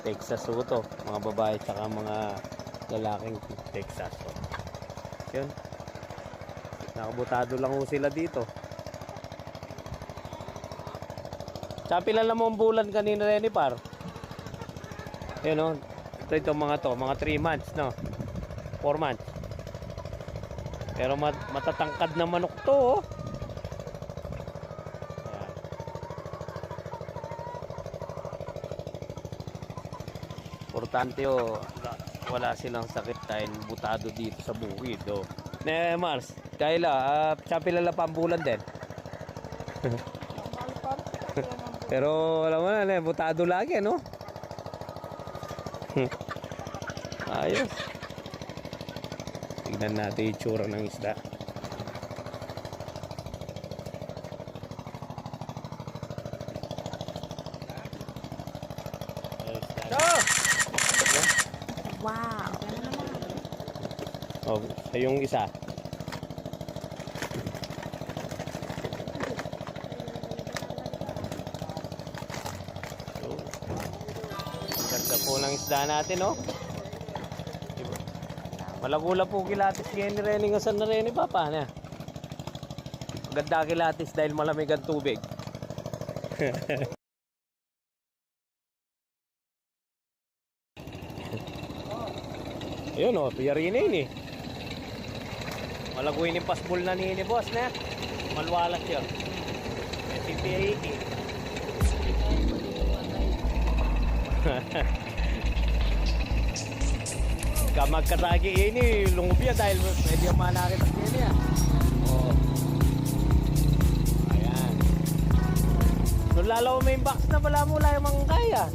Texas ho to, mga babae tsaka mga lalaking Texas ho. Yun, nakabutado lang ho sila dito. Tsaka pila lang mo ang bulan kanina rin par. Yun o, ito mga 3 months no, 4 months. Pero matatangkad na manok to oh. Importante oh, wala silang sakit dahil butado dito sa bukid oh. Ne Mars, Kayla, sapilala pa ang bulan din. Pero alam mo na, butado lagi no. Ayos. Tignan natin yung tsura ng isda. Wow. Oh, yung isa. So, ganda po ng isda natin, oh. Diba? Malagula po kilatis ngayon ni Rene. Ngasan na Rene, papa na. Ganda kilatis dahil malamig ang tubig. Ayun o, piyari na yun eh. Malaguin yung pasbol na ni boss na. Malwalas yun. SCP-80. Magkatagi yun eh. Lungupya dahil pwede yung manakit at yun eh. Oh. Ayan. Nung lalaw may box na pala mo lang yung kaya.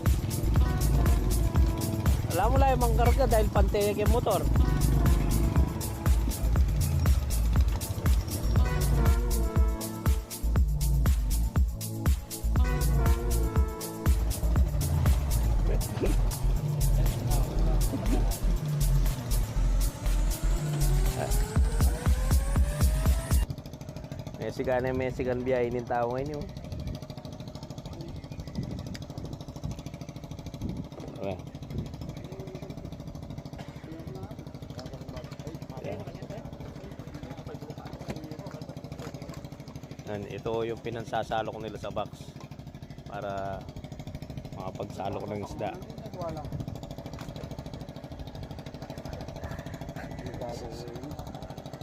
Wala mo lang yung mangkarga dahil pantay yung motor. Mesigan biyahin yung tao ngayon yun. Okay. Ito yung pinansasalok nila sa box para makapagsalok ng isda.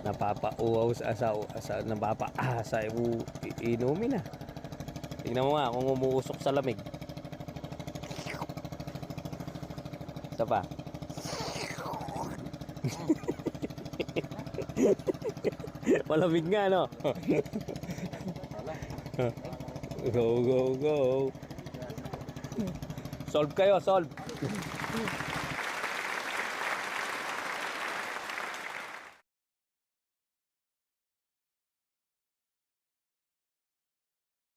Napapauaw sa napapaasa inumin na. Tingnan mo nga kung umuusok sa lamig. Isa pa. Malamig nga no. Go go go. Solve kayo, solve.